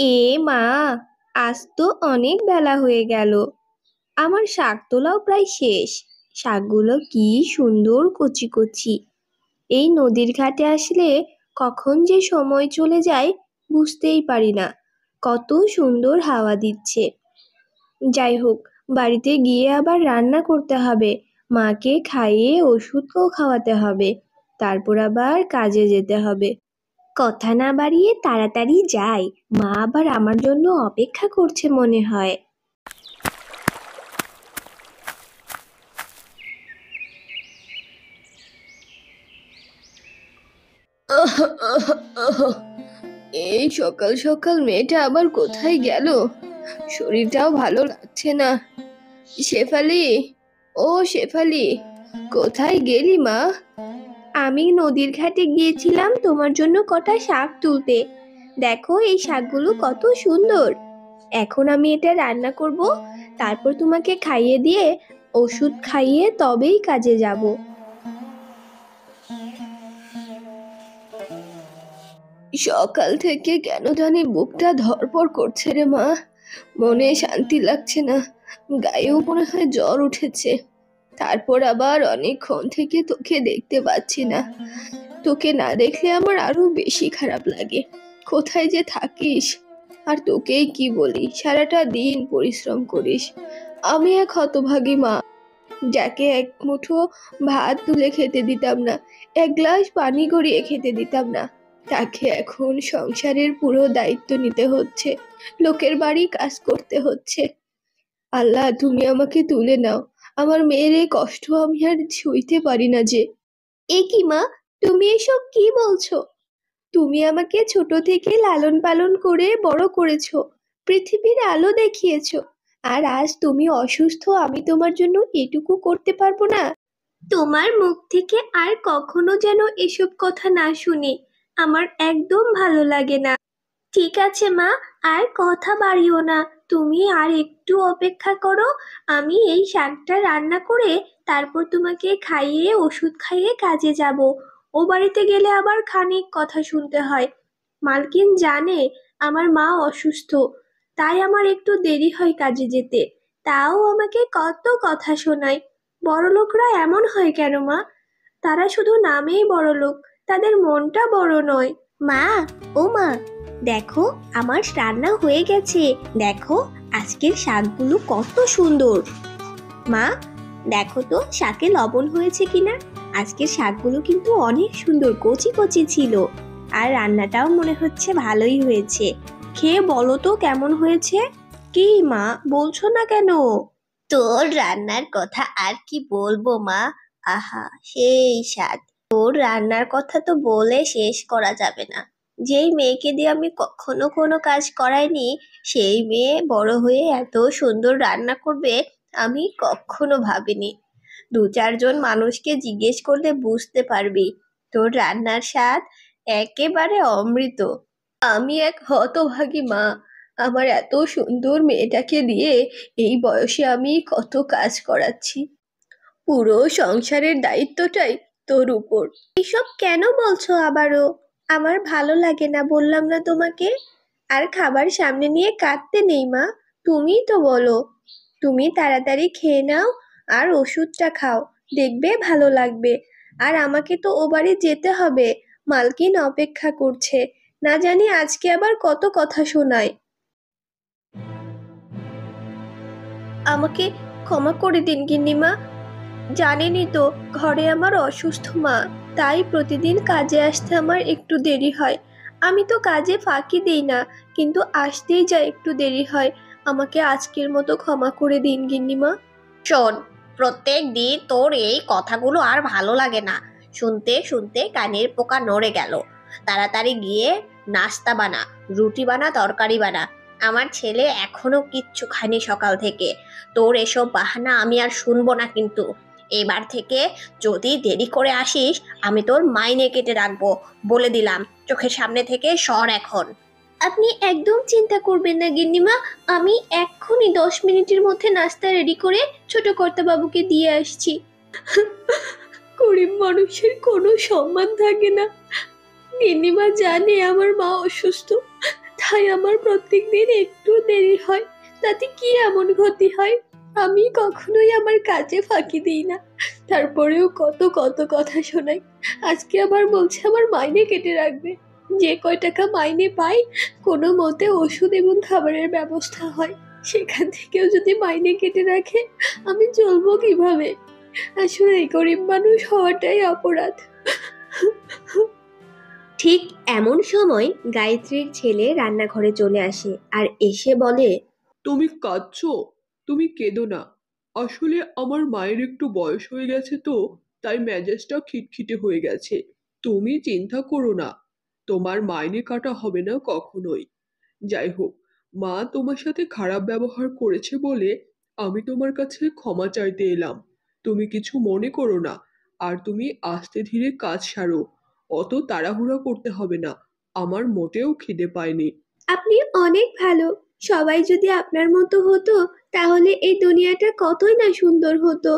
এ মা, আজ তো অনেক বেলা হয়ে গেল। আমার শাক তোলাও প্রায় শেষ। শাকগুলো কি সুন্দর কচি কচি। এই নদীর ঘাটে আসলে কখন যে সময় চলে যায় বুঝতেই পারি না। কত সুন্দর হাওয়া দিচ্ছে। যাই হোক, বাড়িতে গিয়ে আবার রান্না করতে হবে। মাকে খাইয়ে ওষুধও খাওয়াতে হবে। তারপর আবার কাজে যেতে হবে। কথা না বাড়িয়ে তাড়াতাড়ি যাই, মা আবার আমার জন্য অপেক্ষা করছে মনে হয়। আহ, আহ, আহ, এই সকাল সকাল মেয়েটা আবার কোথায় গেল? শরীরটাও ভালো লাগছে না। শেফালি, ও শেফালি, কোথায় গেলি মা? আমি নদীর ঘাটে গিয়েছিলাম তোমার জন্য কটা শাক তুলতে। দেখো এই শাকগুলো কত সুন্দর। এখন আমি এটা রান্না করব, তারপর তোমাকে খাইয়ে দিয়ে ওষুধ খাইয়ে তবেই কাজে যাব। সকাল থেকে কেন জানি বুকটা ধড়ফড় করছে রে মা। মনে শান্তি লাগছে না। গায়েও মনে হয় জ্বর উঠেছে। তারপর আবার অনেকক্ষণ থেকে তোকে দেখতে পাচ্ছি না। তোকে না দেখলে আমার আরো বেশি খারাপ লাগে। কোথায় যে থাকিস? আর তোকেই কি বলি, সারাটা দিন পরিশ্রম করিস। আমি এক হতভাগী মা, যাকে এক মুঠো ভাত তুলে খেতে দিতাম না, এক গ্লাস পানি গড়িয়ে খেতে দিতাম না, তাকে এখন সংসারের পুরো দায়িত্ব নিতে হচ্ছে। লোকের বাড়ি কাজ করতে হচ্ছে। আল্লাহ, তুমি আমাকে তুলে নাও। আমার মেয়ের এই কষ্ট আমি আর সইতে পারি না যে। এ কি মা, তুমি এসব কি বলছো? তুমি আমাকে ছোট থেকে লালন পালন করে বড় করেছো, পৃথিবীর আলো দেখিয়েছো। আর আজ তুমি অসুস্থ, আমি তোমার জন্য এটুকু করতে পারবো না? তোমার মুখ থেকে আর কখনো যেন এসব কথা না শুনি। আমার একদম ভালো লাগে না। ঠিক আছে মা, আর কথা বাড়িও না। তুমি আর একটু অপেক্ষা করো। আমি এই শাকটা রান্না করে তারপর তোমাকে খাইয়ে ওষুধ খাইয়ে কাজে যাব। ও বাড়িতে গেলে আবার খানিক কথা শুনতে হয়। মালকিন জানে আমার মা অসুস্থ, তাই আমার একটু দেরি হয় কাজে যেতে। তাও আমাকে কত কথা শোনায়। বড়লোকরা এমন হয় কেন মা? তারা শুধু নামেই বড়লোক, তাদের মনটা বড় নয়। মা, ও মা, দেখো আমার রান্না হয়ে গেছে। দেখো আজকের শাকগুলো কত সুন্দর। মা, দেখো তো শাকে লবণ হয়েছে কিনা। আজকের শাকগুলো কিন্তু অনেক সুন্দর কচি কচি ছিল। আর রান্নাটাও মনে হচ্ছে ভালোই হয়েছে। খেয়ে বলো তো কেমন হয়েছে। কি মা, বলছো না কেন? তোর রান্নার কথা আর কি বলবো মা। আহা, সেই স্বাদ। তোর রান্নার কথা তো বলে শেষ করা যাবে না। যেই মেয়েকে দিয়ে আমি কখনো কোনো কাজ করাইনি, সেই মেয়ে বড় হয়ে এত সুন্দর রান্না করবে আমি কখনো ভাবিনি। দু চারজন মানুষকে জিজ্ঞেস করলে বুঝতে পারবি। তোর রান্নার স্বাদ একেবারে অমৃত। আমি এক হতভাগী মা। আমার এত সুন্দর মেয়েটাকে দিয়ে এই বয়সে আমি কত কাজ করাচ্ছি। পুরো সংসারের দায়িত্বটাই তোর উপর। এসব কেন বলছো আবারও? আমার ভালো লাগে না বললাম না তোমাকে? আর খাবার সামনে নিয়ে কাঁদতে নেই মা। তুমিই তো বলো। তুমি তাড়াতাড়ি খেয়ে নাও আর ওষুধটা খাও, দেখবে ভালো লাগবে। আর আমাকে তো ও বাড়ি যেতে হবে, মালকিন অপেক্ষা করছে। না জানি আজকে আবার কত কথা শোনায়। আমাকে ক্ষমা করে দিন গিন্নিমা। জানেনই তো ঘরে আমার অসুস্থ মা, তাই প্রতিদিন কাজে আসতে আমার একটু দেরি হয়। আমি তো কাজে ফাঁকি দিই না, কিন্তু আসতেই যা একটু দেরি হয়। আমাকে আজকের মতো ক্ষমা করে দিন গিন্নিমা। শোন, প্রত্যেক দিন তোর এই কথাগুলো আর ভালো লাগে না। শুনতে শুনতে কানের পোকা নড়ে গেল। তাড়াতাড়ি গিয়ে নাস্তা বানা, রুটি বানা, তরকারি বানা। আমার ছেলে এখনো কিচ্ছু খায়নি সকাল থেকে। তোর এসব বাহানা আমি আর শুনবো না কিন্তু। এবার থেকে যদি দেরি করে আসিস, আমি তোর মাইনে কেটে রাখবো, বলে দিলাম। চোখের সামনে থেকে সর এখন। আপনি একদম চিন্তা করবেন না গিন্নিমা। আমি এক্ষুনি 10 মিনিটের মধ্যে নাস্তা রেডি করে ছোট কর্তাবাবুকে দিয়ে আসছি। গরিব মানুষের কোনো সম্মান থাকে না। গিন্নিমা জানে আমার মা অসুস্থ, তাই আমার প্রত্যেকদিন একটু দেরি হয়। তাতে কি এমন ক্ষতি হয়? আমি কখনোই আমার কাজে ফাঁকি দিই না, তারপরেও কত কত কথা শোনাই। আজকে আবার বলছে আমার মাইনে কেটে রাখবে। যে কয় টাকা মাইনে পাই কোনো মতে ওষুধ এবং খাবারের ব্যবস্থা হয়, সেখান থেকেও যদি মাইনে কেটে রাখে আমি চলবো কিভাবে? আসলে গরিব মানুষ হওয়াটাই অপরাধ। ঠিক এমন সময় গায়ত্রীর ছেলে রান্নাঘরে চলে আসে আর এসে বলে, তুমি কাঁদছো? তুমি কেঁদো না। আসলে আমার মায়ের একটু বয়স হয়ে গেছে তো, তাই মেজাজটা খিটখিটে হয়ে গেছে। তুমি চিন্তা করো না, তোমার মাইনে কাটা হবে না কখনোই। যাই হোক, মা তোমার সাথে খারাপ ব্যবহার করেছে বলে আমি তোমার কাছে ক্ষমা চাইতে এলাম। তুমি কিছু মনে করো না, আর তুমি আস্তে ধীরে কাজ সারো। অত তাড়াহুড়া করতে হবে না, আমার মোটেও খিদে পায়নি। আপনি অনেক ভালো। সবাই যদি আপনার মতো হতো তাহলে এই দুনিয়াটা কতই না সুন্দর হতো।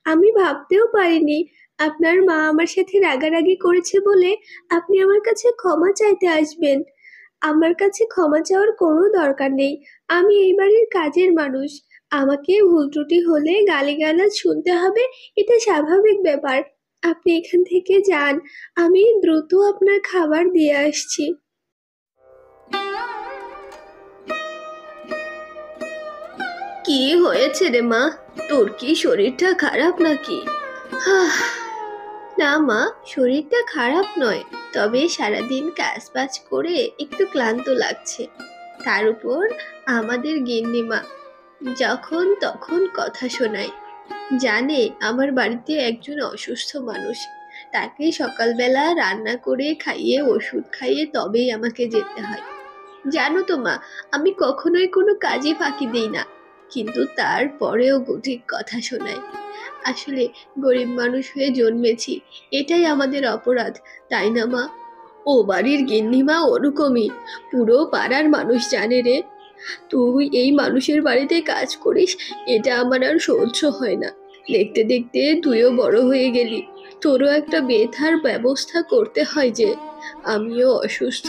আমি ভাবতেও পারিনি আপনার মা আমার সাথে রাগারাগি করেছে বলে আপনি আমার কাছে ক্ষমা চাইতে আসবেন। আমার কাছে ক্ষমা চাওয়ার কোনো দরকার নেই। আমি এই বাড়ির কাজের মানুষ। আমাকে ভুল ত্রুটি হলে গালিগালাজ শুনতে হবে, এটা স্বাভাবিক ব্যাপার। আপনি এখান থেকে যান, আমি দ্রুত আপনার খাবার দিয়ে আসছি। কি হয়েছে রে মা? তোর কি শরীরটা খারাপ নাকি? হাহ, না মা, শরীরটা খারাপ নয়, তবে সারাদিন কাজবাজ করে একটু ক্লান্ত লাগছে। তার উপর আমাদের গিন্নিমা যখন তখন কথা শোনায়। জানে আমার বাড়িতে একজন অসুস্থ মানুষ, তাকে সকালবেলা রান্না করে খাইয়ে ওষুধ খাইয়ে তবেই আমাকে যেতে হয়। জানো তো মা, আমি কখনোই কোনো কাজে ফাঁকি দিই না, কিন্তু তারপরেও ঠিক কথা শোনায়। আসলে গরিব মানুষ হয়ে জন্মেছি, এটাই আমাদের অপরাধ, তাই না মা? ও বাড়ির গিন্নিমা ওরকমই, পুরো পাড়ার মানুষ জানে রে। তুই এই মানুষের বাড়িতে কাজ করিস, এটা আমার আর সহ্য হয় না। দেখতে দেখতে তুইও বড় হয়ে গেলি, তোরও একটা বেথার ব্যবস্থা করতে হয় যে। আমিও অসুস্থ,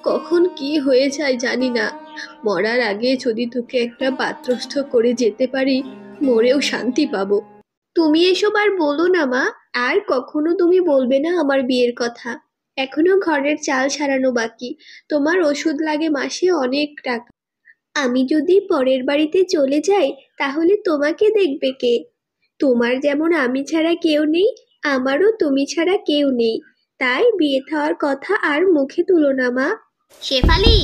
কখন কি হয়ে যায় জানি না। মরার আগে যদি তোকে একটা পাত্রস্থ করে যেতে পারি, মরেও শান্তি পাবো। তুমি এসব আর বলো না মা। আর কখনো তুমি বলবে না আমার বিয়ের কথা। এখনো ঘরের চাল সারানো বাকি। তোমার ওষুধ লাগে মাসে অনেক টাকা। আমি যদি পরের বাড়িতে চলে যাই তাহলে তোমাকে দেখবে কে? তোমার যেমন আমি ছাড়া কেউ নেই, আমারও তুমি ছাড়া কেউ নেই। তাই বিয়ে থাওয়ার কথা আর মুখে তুলো না মা। শেফালি,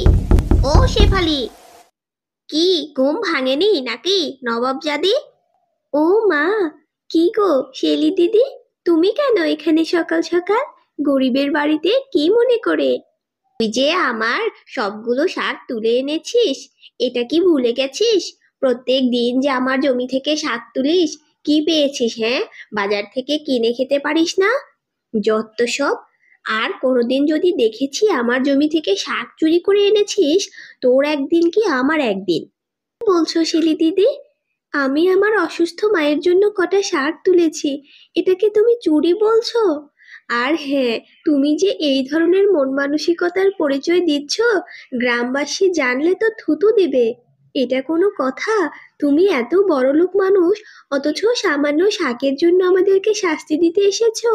ও শেফালি, কি ঘুম ভাঙেনি নাকি নবাবজাদি? ও মা, কি গো শেলি দিদি, তুমি কেন এখানে সকাল সকাল? গরিবের বাড়িতে কি মনে করে? তুই যে আমার সবগুলো শাক তুলে এনেছিস, এটা কি ভুলে গেছিস? প্রত্যেক দিন যে আমার জমি থেকে শাক তুলিস, কি পেয়েছিস? হ্যাঁ, বাজার থেকে কিনে খেতে পারিস না? যত সব। আর কোনোদিন যদি দেখেছি আমার জমি থেকে শাক চুরি করে এনেছিস, তোর একদিন কি আমার একদিন। কি বলছো শেলি দিদি? আমি আমার অসুস্থ মায়ের জন্য কটা শাক তুলেছি, এটাকে তুমি চুরি বলছো? আর হ্যাঁ, তুমি যে এই ধরনের মন মানসিকতার পরিচয় দিচ্ছ, গ্রামবাসী জানলে তো থুতু দিবে। এটা কোনো কথা? তুমি এত বড়লোক মানুষ, অথচ সামান্য শাকের জন্য আমাদেরকে শাস্তি দিতে এসেছো?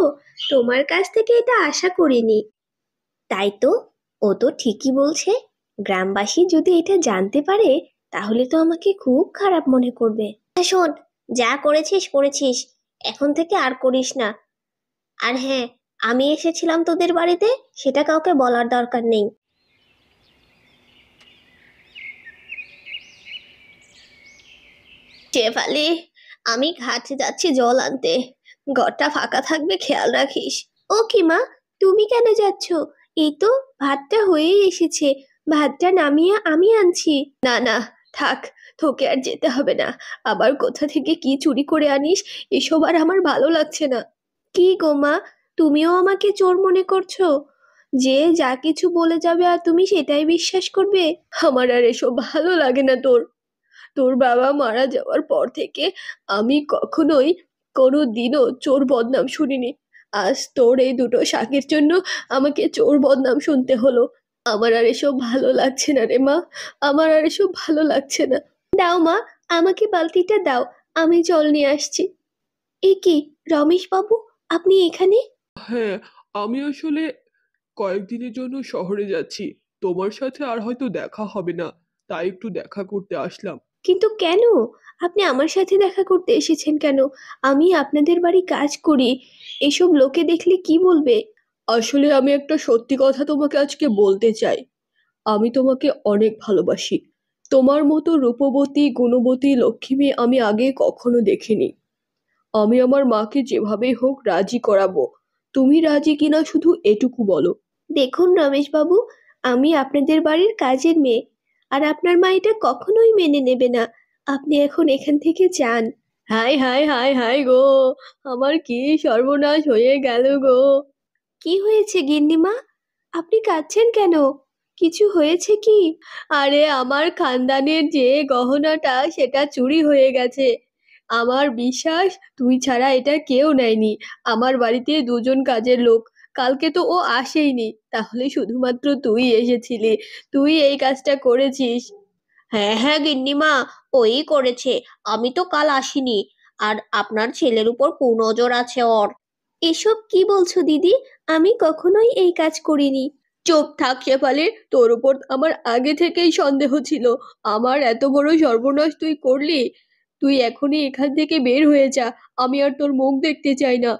তোমার কাছ থেকে এটা আশা করিনি। তাই তো, ও তো ঠিকই বলছে। গ্রামবাসী যদি এটা জানতে পারে তাহলে তো আমাকে খুব খারাপ মনে করবে। শোন, যা করেছিস করেছিস, এখন থেকে আর করিস না। আর হ্যাঁ, আমি এসেছিলাম তোদের বাড়িতে, সেটা কাউকে বলার দরকার নেই। শেফালি, আমি ঘাটে যাচ্ছি জল আনতে, ঘরটা ফাঁকা থাকবে, খেয়াল রাখিস। ও কি মা, তুমি কেন যাচ্ছ? এই তো ভাতটা হয়েই এসেছে, ভাতটা নামিয়ে আমি আনছি। না না, থাক, তোকে আর যেতে হবে না। আবার কোথা থেকে কি চুরি করে আনিস, এসব আর আমার ভালো লাগছে না। কি গো মা, তুমিও আমাকে চোর মনে করছো? যে যা কিছু বলে যাবে আর তুমি সেটাই বিশ্বাস করবে? আমার আর এসব ভালো লাগে না। তোর তোর বাবা মারা যাওয়ার পর থেকে আমি কখনোই কোনো দিনও চোর বদনাম শুনিনি। আজ তোর এই দুটো শাকের জন্য আমাকে চোর বদনাম শুনতে হলো। আমার আর এসব ভালো লাগছে না রে মা, আমার আর এসব ভালো লাগছে না। দাও মা, আমাকে বালতিটা দাও, আমি জল নিয়ে আসছি। এ কি, রমেশ বাবু, আপনি এখানে? হ্যাঁ, আমি আসলে কয়েকদিনের জন্য শহরে যাচ্ছি। তোমার সাথে আর হয়তো দেখা হবে না, তাই একটু দেখা করতে আসলাম। কিন্তু কেন? আপনি আমার সাথে দেখা করতে এসেছেন কেন? আমি আপনাদের বাড়ি কাজ করি, এসব লোকে দেখলে কি বলবে? আসলে আমি একটা সত্যি কথা তোমাকে আজকে বলতে চাই। আমি তোমাকে অনেক ভালোবাসি। তোমার মতো রূপবতী গুণবতী লক্ষ্মী মেয়ে আমি আগে কখনো দেখিনি। আমি আমার মাকে যেভাবেই হোক রাজি করাবো। তুমি রাজি কিনা শুধু এটুকু বলো। দেখুন রমেশবাবু, আমি আপনাদের বাড়ির কাজের মেয়ে, আর আপনার মা এটা কখনোই মেনে নেবে না। আপনি এখন এখান থেকে যান। হায় হায় হায় হায় গো, আমার কি সর্বনাশ হয়ে গেল গো। কি হয়েছে গিন্নিমা? আপনি কাঁদছেন কেন? কিছু হয়েছে কি? আরে আমার খানদানের যে গহনাটা সেটা চুরি হয়ে গেছে। আমার বিশ্বাস তুই ছাড়া এটা কেউ নেয়নি। আমার বাড়িতে দুজন কাজের লোক, কালকে তো ও আসেইনি, তাহলে শুধুমাত্র তুই এসেছিলি, তুই এই কাজটা করেছিস। হ্যাঁ হ্যাঁ গিন্নিমা, ওই করেছে। আমি তো কাল আসিনি। আর আপনার ছেলের উপর কুনজর আছে ওর। এসব কি বলছো দিদি? আমি কখনোই এই কাজ করিনি। চুপ থাক শেফালি, তোর উপর আমার আগে থেকেই সন্দেহ ছিল। আমার এত বড় সর্বনাশ তুই করলি। তুই এখনই এখান থেকে বের হয়ে যা, আমি আর তোর মুখ দেখতে চাই না।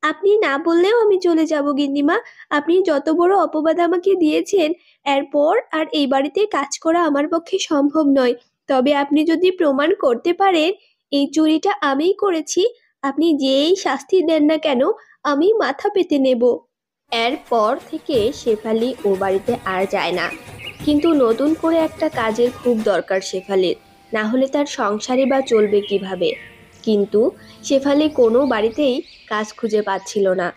আপনি না বললেও আমি চলে যাব গিন্নিমা। আপনি যত বড় অপবাদ আমাকে দিয়েছেন, এরপর আর এই বাড়িতে কাজ করা আমার পক্ষে সম্ভব নয়। তবে আপনি যদি প্রমাণ করতে পারেন এই চুরিটা আমিই করেছি, আপনি যেই শাস্তি দেন না কেন, আমি মাথা পেতে নেব। এরপর থেকে শেফালি ও বাড়িতে আর যায় না। কিন্তু নতুন করে একটা কাজের খুব দরকার শেফালির, না হলে তার সংসারে বা চলবে কিভাবে। কিন্তু শেফালি কোনো বাড়িতেই কাজ খুঁজে পাচ্ছিল না।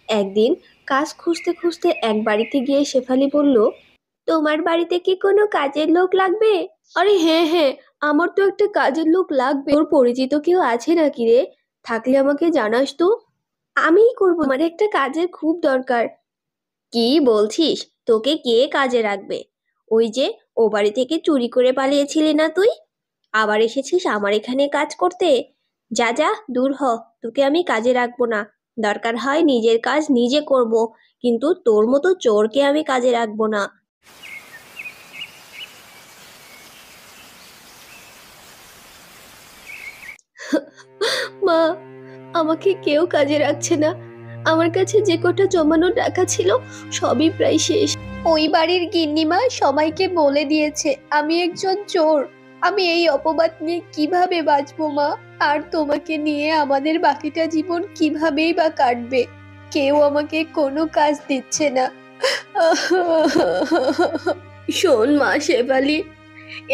একদিন কাজ খুঁজতে খুঁজতে এক বাড়িতে গিয়ে শেফালি বলল, তোমার বাড়িতে কি কোনো কাজের লোক লাগবে? আরে হ্যাঁ হ্যাঁ, আমার তো একটা কাজের লোক লাগবে। তোর পরিচিত কেউ আছে নাকি রে? থাকলে আমাকে জানাস তো। আমিই করব, আমার একটা কাজের খুব দরকার। কি বলছিস? তোকে কে কাজে রাখবে? ওই যে ও বাড়ি থেকে চুরি করে পালিয়েছিলি না তুই, আবার এসেছিস আমার এখানে কাজ করতে? যা যা, দূর হ। তোকে আমি কাজে রাখবো না। দরকার হয় নিজের কাজ নিজে করব, কিন্তু তোর মতো চোরকে আমি কাজে রাখবো না। মা, আমাকে কেউ কাজে রাখছে না। আমার কাছে যে কটা জমানো টাকা ছিল সবই প্রায় শেষ। ওই বাড়ির গিন্নিমা সবাইকে বলে দিয়েছে আমি একজন চোর। আমি এই অপবাদ নিয়ে কিভাবে বাঁচবো মা? আর তোমাকে নিয়ে আমাদের বাকিটা জীবন কিভাবেই বা কাটবে? কেউ আমাকে কোনো কাজ দিচ্ছে না। শোন মা শেফালি,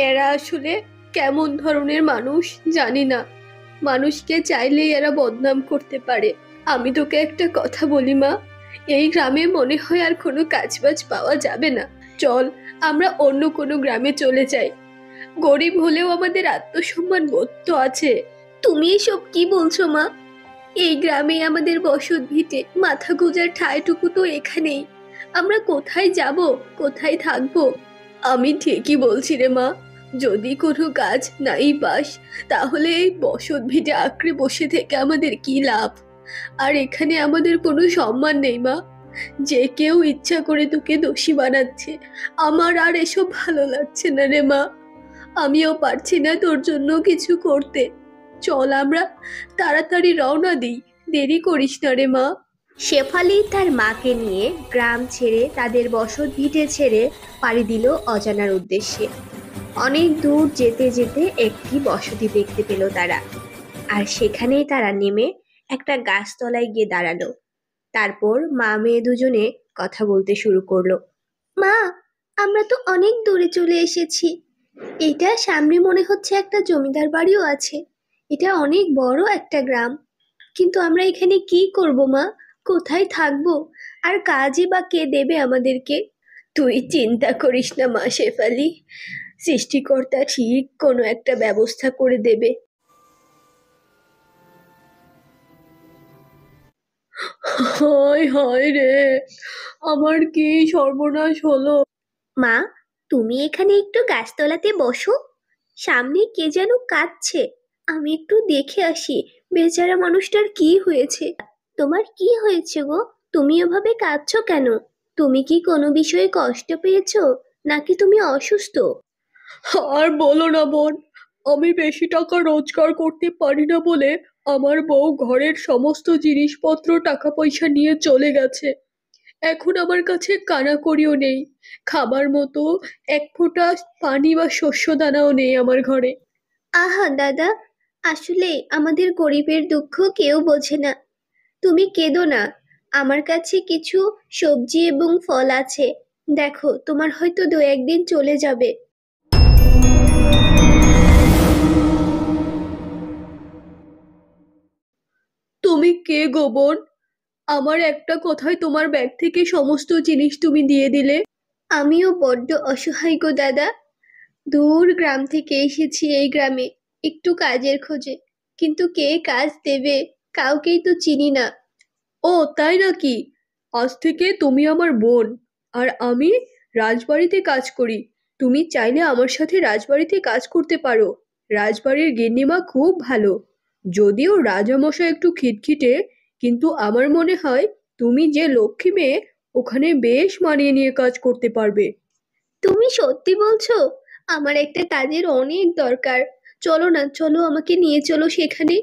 এরা আসলে কেমন ধরনের মানুষ জানি না। মানুষকে চাইলেই এরা বদনাম করতে পারে। আমি তোকে একটা কথা বলি মা, এই গ্রামে মনে হয় আর কোনো কাজবাজ পাওয়া যাবে না। চল, আমরা অন্য কোনো গ্রামে চলে যাই। গরিব হলেও আমাদের আত্মসম্মান বোধ তো আছে। তুমি এসব কি বলছো মা? এই গ্রামে আমাদের বসত ভিটে, মাথা গোঁজার ঠাঁইটুকু তো এখানেই। আমরা কোথায় যাব, কোথায় থাকবো? আমি ঠিকই বলছি রে মা, যদি কোনো কাজ নাই পাস, তাহলে এই বসত ভিটে আঁকড়ে বসে থেকে আমাদের কি লাভ? আর এখানে আমাদের কোনো সম্মান নেই মা। যে কেউ ইচ্ছা করে তোকে দোষী বানাচ্ছে। আমার আর এসব ভালো লাগছে না রে মা। আমিও পারছি না তোর জন্য কিছু করতে। চল আমরা তাড়াতাড়ি রওনা দিই, দেরি করিস না রে মা। শেফালি তার মাকে নিয়ে গ্রাম ছেড়ে, তাদের বসত ভিটে ছেড়ে পাড়ি দিল অজানার উদ্দেশ্যে। অনেক দূর যেতে যেতে একটি বসতি দেখতে পেল তারা, আর সেখানেই তারা নেমে একটা গাছতলায় গিয়ে দাঁড়ালো। তারপর মা মেয়ে দুজনে কথা বলতে শুরু করলো। মা, আমরা তো অনেক দূরে চলে এসেছি। এটা সামনে মনে হচ্ছে একটা জমিদার বাড়িও আছে। এটা অনেক বড় একটা গ্রাম। কিন্তু আমরা এখানে কি করব মা? কোথায় থাকবো? আর কাজই বা কে দেবে আমাদেরকে? তুই চিন্তা করিস না মা শেফালি, সৃষ্টিকর্তা ঠিক কোনো একটা ব্যবস্থা করে দেবে। হায় হায় রে, আমার কি সর্বনাশ হলো! মা, তুমি এখানে একটু গাছতলাতে বসো। সামনে কে যেন কাঁদছে, আমি একটু দেখে আসি বেচারা মানুষটার কি হয়েছে। তোমার কি হয়েছে গো? তুমি এভাবে কাঁদছো কেন? তুমি কি কোনো বিষয়ে কষ্ট পেয়েছো, নাকি তুমি অসুস্থ? আর বলো না বোন, আমি বেশি টাকা রোজগার করতে পারি না বলে আমার বউ ঘরের সমস্ত জিনিসপত্র টাকা পয়সা নিয়ে চলে গেছে। এখন আমার কাছে কানাকড়িও নেই, খাবার মতো এক ফোঁটা পানি বা শস্য দানাও নেই আমার ঘরে। আহা দাদা, আসলে আমাদের গরিবের দুঃখ কেউ বোঝে না। তুমি কেঁদো না, আমার কাছে কিছু সবজি এবং ফল আছে। দেখো, তোমার হয়তো 2-1 দিন চলে যাবে। তুমি কে গো বোন? আমার একটা কথায় তোমার ব্যাগ থেকে সমস্ত জিনিস তুমি দিয়ে দিলে। আমিও বড্ড অসহায় গো দাদা। দূর গ্রাম থেকে এসেছি এই গ্রামে একটু কাজের খোঁজে, কিন্তু কে কাজ দেবে? কাউকেই তো চিনি না। ও তাই নাকি? আজ থেকে তুমি আমার বোন, আর আমি রাজবাড়িতে কাজ করি। তুমি চাইলে আমার সাথে রাজবাড়িতে কাজ করতে পারো। রাজবাড়ির গিন্নিমা খুব ভালো, যদিও রাজামশাই একটু খিটখিটে, কিন্তু আমার মনে হয় তুমি যে লক্ষ্মী মেয়ে, ওখানে বেশ মানিয়ে নিয়ে কাজ করতে পারবে। তুমি সত্যি বলছো? আমার একটা কাজের অনেক দরকার। চলো না, চলো আমাকে নিয়ে চলো সেখানে।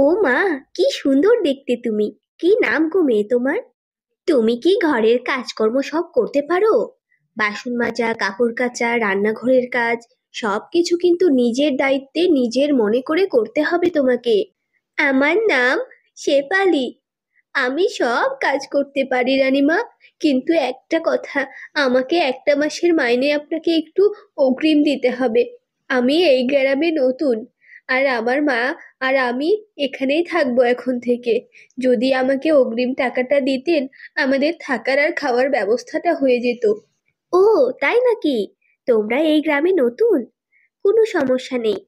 ও মা, কি সুন্দর দেখতে তুমি! কি নাম গো মেয়ে তোমার? তুমি কি ঘরের কাজকর্ম সব করতে পারো? বাসন মাজা, কাপড় কাচা, রান্নাঘরের কাজ সবকিছু কিন্তু নিজের দায়িত্বে নিজের মনে করে করতে হবে তোমাকে। আমার নাম শেফালি। আমি সব কাজ করতে পারি রানীমা, কিন্তু একটা কথা, আমাকে একটা মাসের মাইনে আপনাকে একটু অগ্রিম দিতে হবে। আমি এই গ্রামে নতুন, আর আমার মা আর আমি এখানেই থাকবো এখন থেকে। যদি আমাকে অগ্রিম টাকাটা দিতেন, আমাদের থাকার আর খাওয়ার ব্যবস্থাটা হয়ে যেত। ও, তাই নাকি? তোমরা এই গ্রামে নতুন? কোনো সমস্যা নেই,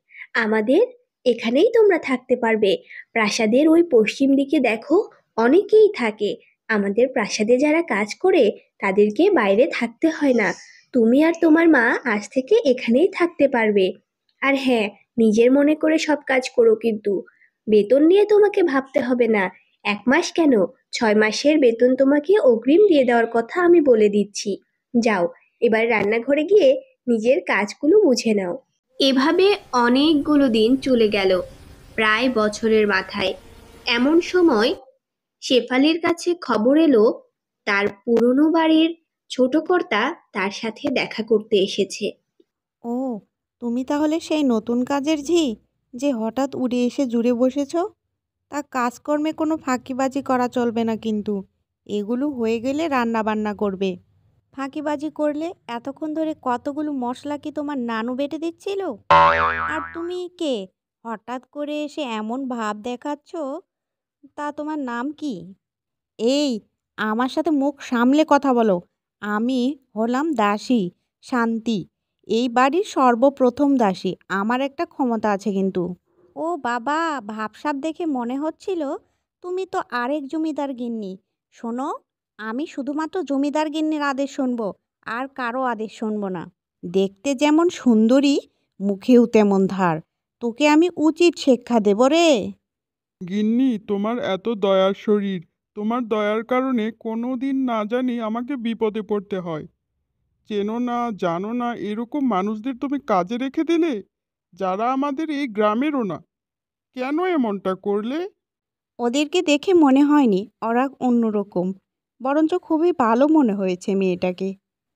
আমাদের এখানেই তোমরা থাকতে পারবে। প্রাসাদের ওই পশ্চিম দিকে দেখো, অনেকেই থাকে। আমাদের প্রাসাদে যারা কাজ করে তাদেরকে বাইরে থাকতে হয় না। তুমি আর তোমার মা আজ থেকে এখানেই থাকতে পারবে। আর হ্যাঁ, নিজের মনে করে সব কাজ করো কিন্তু। বেতন নিয়ে তোমাকে ভাবতে হবে না। 1 মাস কেন, 6 মাসের বেতন তোমাকে অগ্রিম দিয়ে দেওয়ার কথা আমি বলে দিচ্ছি। যাও, এবার রান্নাঘরে গিয়ে নিজের কাজগুলো বুঝে নাও। এভাবে অনেকগুলো দিন চলে গেল, প্রায় বছরের মাথায়। এমন সময় শেফালির কাছে খবর এলো তার পুরনো বাড়ির ছোট কর্তা তার সাথে দেখা করতে এসেছে। ও, তুমি তাহলে সেই নতুন কাজের ঝি যে হঠাৎ উড়ে এসে জুড়ে বসেছ? তা কাজকর্মে কোনো ফাঁকিবাজি করা চলবে না কিন্তু। এগুলো হয়ে গেলে রান্না বান্না করবে। ফাঁকিবাজি করলে এতক্ষণ ধরে কতগুলো মশলা কি তোমার নানু বেটে দিচ্ছিল? আর তুমি কে? হঠাৎ করে এসে এমন ভাব দেখাচ্ছ। তা তোমার নাম কি? এই, আমার সাথে মুখ সামলে কথা বলো। আমি হলাম দাসী, শান্তি। এই বাড়ির সর্বপ্রথম দাসী। আমার একটা ক্ষমতা আছে কিন্তু। ও বাবা, ভাবসাব দেখে মনে হচ্ছিল তুমি তো আরেক জমিদার গিন্নি। শোনো, আমি শুধুমাত্র জমিদার গিন্নির আদেশ শুনবো, আর কারো আদেশ শুনবো না। দেখতে যেমন সুন্দরী, মুখেও তেমন ধার। তোকে আমি উচিত শিক্ষা দেব রে। গিন্নি, তোমার এত দয়ার শরীর, তোমার দয়ার কারণে কোনো দিন না জানি আমাকে বিপদে পড়তে হয়। চেনো না জানো না এরকম মানুষদের তুমি কাজে রেখে দিলে, যারা আমাদের এই গ্রামেরও না। কেন এমনটা করলে? ওদেরকে দেখে মনে হয়নি ওরা অন্যরকম, বরঞ্চ খুবই ভালো মনে হয়েছে মেয়েটাকে।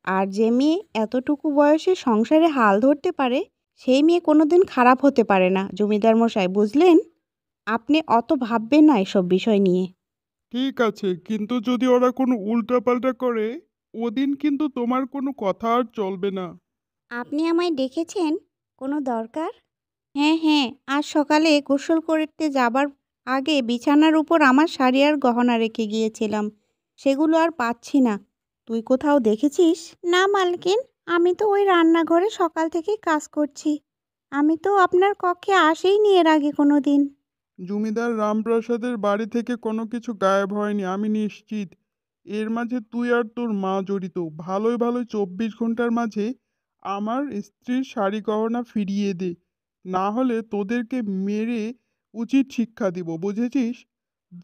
আর যে মেয়ে এতটুকু বয়সে সংসারে হাল ধরতে পারে, সেই মেয়ে কোনোদিন খারাপ হতে পারে না জমিদার মশাই, বুঝলেন? আপনি অত ভাববেন না এসব বিষয় নিয়ে। ঠিক আছে, কিন্তু যদি ওরা কোনো উল্টাপাল্টা করে, ওদিন কিন্তু তোমার কোনো কথা আর চলবে না। আপনি আমায় ডেকেছেন? কোনো দরকার? হ্যাঁ হ্যাঁ, আজ সকালে গোসল করতে যাবার আগে বিছানার উপর আমার শাড়ি আর গহনা রেখে গিয়েছিলাম। সেগুলো আর পাচ্ছি না। তুই কোথাও দেখেছিস? না মালকিন, আমি তো ওই রান্নাঘরে সকাল থেকে কাজ করছি। আমি তো আপনার কক্ষে আসিনি এর আগে কোনো দিন। জমিদার রামপ্রাসাদের বাড়ি থেকে কোনো কিছু গায়েব হয়নি, আমি নিশ্চিত। এর মাঝে তুই আর তোর মা জড়িত। ভালোই ভালোই 24 ঘন্টার মাঝে আমার স্ত্রীর শাড়ি গহনা ফিরিয়ে দে, না হলে তোদেরকে মেরে উচিত শিক্ষা দিব, বুঝেছিস?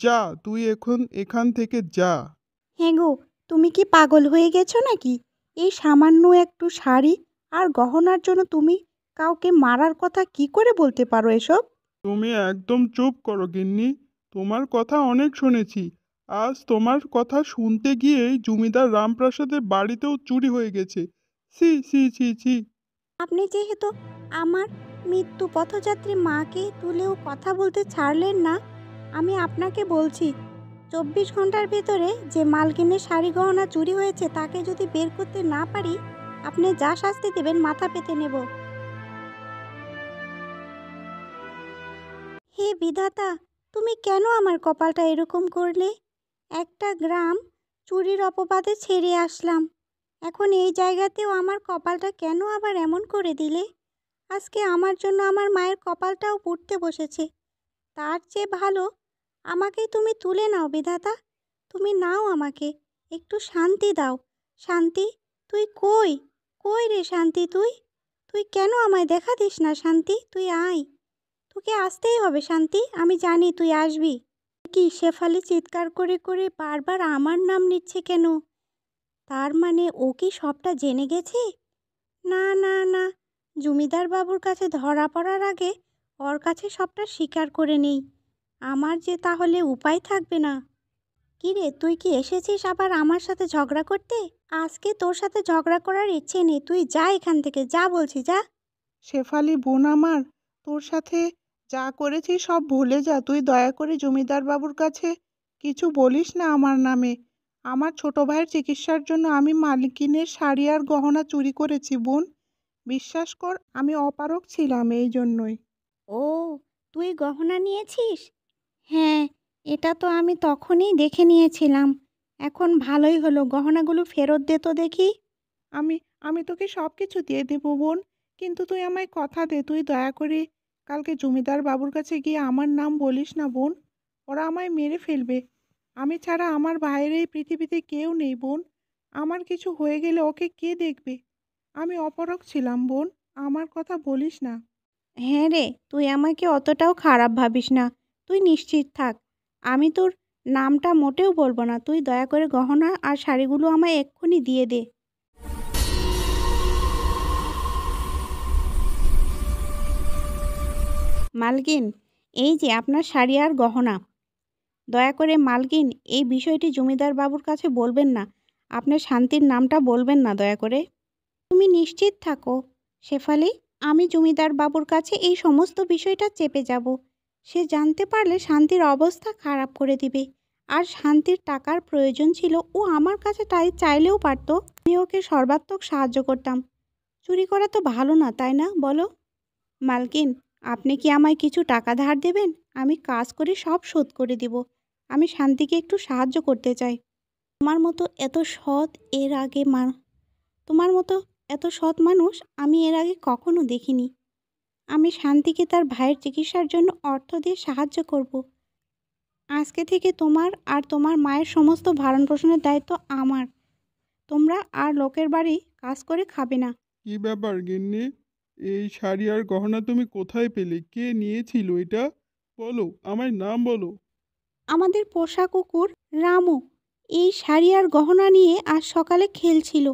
যা, তুই এখন এখান থেকে যা। হ্যাঁ গো, তুমি কি পাগল হয়ে গেছো নাকি? এই সামান্য একটু শাড়ি আর গহনার জন্য তুমি কাউকে মারার কথা কি করে বলতে পারো এসব? তুমি একদম চুপ করো গিন্নি। তোমার কথা অনেক শুনেছি। আজ তোমার কথা শুনতে গিয়েই জমিদার রামপ্রাসাদের বাড়িতেও চুরি হয়ে গেছে। ছি ছি ছি ছি। আপনি যেহেতু আমার মৃত্যু পথযাত্রী মাকে তুলেও কথা বলতে ছাড়লেন না, আমি আপনাকে বলছি 24 ঘন্টার ভেতরে যে মালকিনের শাড়ি গহনা চুরি হয়েছে তাকে যদি বের করতে না পারি, আপনি যা শাস্তি দেবেন মাথা পেতে নেব। হে বিধাতা, তুমি কেন আমার কপালটা এরকম করলে? একটা গ্রাম চুরির অপবাদে ছেড়ে আসলাম, এখন এই জায়গাতেও আমার কপালটা কেন আবার এমন করে দিলে? আজকে আমার জন্য আমার মায়ের কপালটাও পুড়তে বসেছে। তার চেয়ে ভালো আমাকেই তুমি তুলে নাও বিধাতা, তুমি নাও আমাকে, একটু শান্তি দাও। শান্তি, তুই কই? কই রে শান্তি, তুই তুই কেন আমায় দেখা দিস না? শান্তি, তুই আয়, তোকে আসতেই হবে শান্তি, আমি জানি তুই আসবি। কি শেফালি চিৎকার করে করে বারবার আমার নাম নিচ্ছে কেন? তার মানে ও কি সবটা জেনে গেছে? না না না, জমিদার বাবুর কাছে ধরা পড়ার আগে ওর কাছে সবটা স্বীকার করে নেই, আমার যে তাহলে উপায় থাকবে না। কি রে, তুই কি এসেছিস আবার আমার সাথে ঝগড়া করতে? আজকে তোর সাথে ঝগড়া করার ইচ্ছে নেই, তুই যা এখান থেকে, যা বলছি যা। শেফালি বোন আমার, তোর সাথে যা করেছি সব ভুলে যা। তুই দয়া করে জমিদার বাবুর কাছে কিছু বলিস না আমার নামে। আমার ছোট ভাইয়ের চিকিৎসার জন্য আমি মালকিনের শাড়ি আর গহনা চুরি করেছি বোন। বিশ্বাস কর, আমি অপারগ ছিলাম এই জন্যই। ও, তুই গহনা নিয়েছিস? হ্যাঁ, এটা তো আমি তখনই দেখে নিয়েছিলাম। এখন ভালোই হলো, গহনাগুলো ফেরত দে তো দেখি। আমি আমি তোকে সব কিছু দিয়ে দেবো বোন, কিন্তু তুই আমায় কথা দে, তুই দয়া করে কালকে জমিদার বাবুর কাছে গিয়ে আমার নাম বলিস না বোন। ওরা আমায় মেরে ফেলবে। আমি ছাড়া আমার ভাইয়ের এই পৃথিবীতে কেউ নেই বোন। আমার কিছু হয়ে গেলে ওকে কে দেখবে? আমি অপরগ ছিলাম বোন, আমার কথা বলিস না। হ্যাঁ রে, তুই আমাকে অতটাও খারাপ ভাবিস না, তুই নিশ্চিত থাক, আমি তোর নামটা মোটেও বলবো না। তুই দয়া করে গহনা আর শাড়িগুলো আমায় এক্ষুনি দিয়ে দে। মালকিন, এই যে আপনার শাড়ি আর গহনা। দয়া করে মালকিন, এই বিষয়টি জমিদার বাবুর কাছে বলবেন না। আপনার শান্তির নামটা বলবেন না দয়া করে। তুমি নিশ্চিত থাকো শেফালি, আমি জমিদার বাবুর কাছে এই সমস্ত বিষয়টা চেপে যাব। সে জানতে পারলে শান্তির অবস্থা খারাপ করে দিবে। আর শান্তির টাকার প্রয়োজন ছিল, ও আমার কাছে তাই চাইলেও পারতো, আমি ওকে সর্বাত্মক সাহায্য করতাম। চুরি করা তো ভালো না, তাই না বলো? মালকিন, আপনি কি আমায় কিছু টাকা ধার দেবেন? আমি কাজ করে সব শোধ করে দিব। আমি শান্তিকে একটু সাহায্য করতে চাই। তোমার মতো এত সৎ এর আগে তোমার মতো এত সৎ মানুষ আমি এর আগে কখনো দেখিনি। আমি শান্তিকে তার ভাইয়ের চিকিৎসার জন্য অর্থ দিয়ে সাহায্য করব। আজকে থেকে তোমার আর তোমার মায়ের সমস্ত ভরণ পোষণের দায়িত্ব আমার। তোমরা আর লোকের বাড়ি কাজ করে খাবে না। কি ব্যাপার গিন্নি? এই শাড়ি আর গহনা তুমি কোথায় পেলে? কে নিয়েছিল এটা? বলো, আমায় নাম বলো। আমাদের পোষা কুকুর রামু এই শাড়ি আর গহনা নিয়ে আজ সকালে খেলছিল।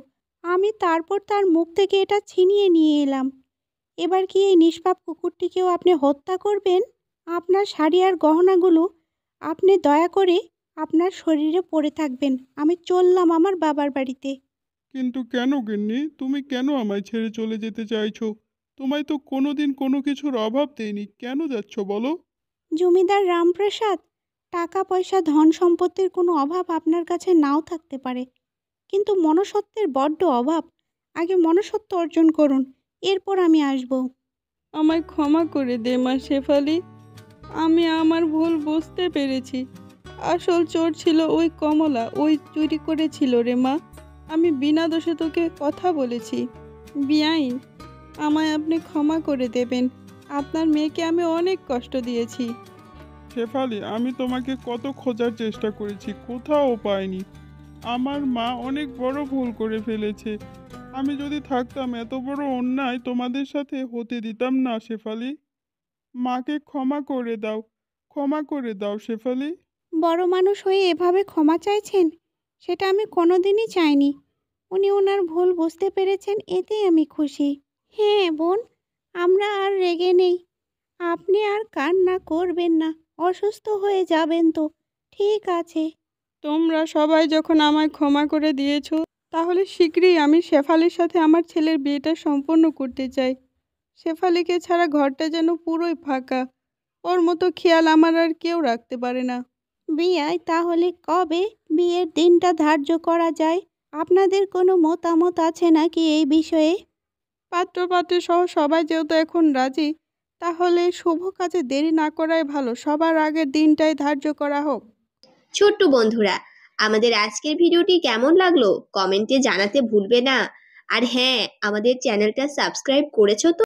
আমি তারপর তার মুখ থেকে এটা ছিনিয়ে নিয়ে এলাম। এবার কি এই নিষ্পাপ কুকুরটিকেও আপনি হত্যা করবেন? আপনার শাড়ি আর গহনাগুলো আপনি দয়া করে আপনার শরীরে পরে থাকবেন। আমি চললাম আমার বাবার বাড়িতে। কিন্তু কেন গিন্নি? তুমি কেন আমায় ছেড়ে চলে যেতে চাইছো? তোমায় তো কোনোদিন কোনো কিছুর অভাব দেয়নি, কেন যাচ্ছ বলো? জমিদার রামপ্রসাদ, টাকা পয়সা ধন সম্পত্তির কোনো অভাব আপনার কাছে নাও থাকতে পারে, কিন্তু মনুষ্যত্বের বড্ড অভাব। আগে মনুষ্যত্ব অর্জন করুন, এরপর আমি আসব। আমায় ক্ষমা করে দে মা শেফালি, আমি আমার ভুল বুঝতে পেরেছি। আসল চোর ছিল ওই কমলা, ওই চুরি করেছিল রে মা। আমি বিনা দোষে তোকে কথা বলেছি। বিআইন, আমায় আপনি ক্ষমা করে দেবেন। আপনার মেয়েকে আমি অনেক কষ্ট দিয়েছি। শেফালি, আমি তোমাকে কত খোঁজার চেষ্টা করেছি, কোথাও পাইনি। আমার মা অনেক বড় ভুল করে ফেলেছে। আমি যদি থাকতাম এত বড় অন্যায় তোমাদের সাথে হতে দিতাম না শেফালি। মাকে ক্ষমা করে দাও, ক্ষমা করে দাও শেফালি। বড় মানুষ হয়ে এভাবে ক্ষমা চাইছেন, সেটা আমি কোনোদিনই চাইনি। উনি ওনার ভুল বুঝতে পেরেছেন, এতেই আমি খুশি। হ্যাঁ বোন, আমরা আর রেগে নেই। আপনি আর কান্না করবেন না, অসুস্থ হয়ে যাবেন তো। ঠিক আছে। তোমরা সবাই যখন আমায় ক্ষমা করে দিয়েছো, তাহলে শীঘ্রই আমি শেফালির সাথে আমার ছেলের বিয়েটা সম্পন্ন করতে চাই। শেফালিকে ছাড়া ঘরটা যেন পুরোই ফাঁকা। ওর মতো খেয়াল আমার আর কেউ রাখতে পারে না। বিয়ায় তাহলে কবে বিয়ের দিনটা ধার্য করা যায়? আপনাদের কোনো মতামত আছে নাকি এই বিষয়ে? পাত্রপাত্রী সহ সবাই যেহেতু এখন রাজি, তাহলে শুভ কাজে দেরি না করাই ভালো। সবার আগের দিনটাই ধার্য করা হোক। ছোট্ট বন্ধুরা, আমাদের আজকের ভিডিওটি কেমন লাগলো কমেন্টে জানাতে ভুলবে না। আর হ্যাঁ, আমাদের চ্যানেলটা সাবস্ক্রাইব করেছো তো?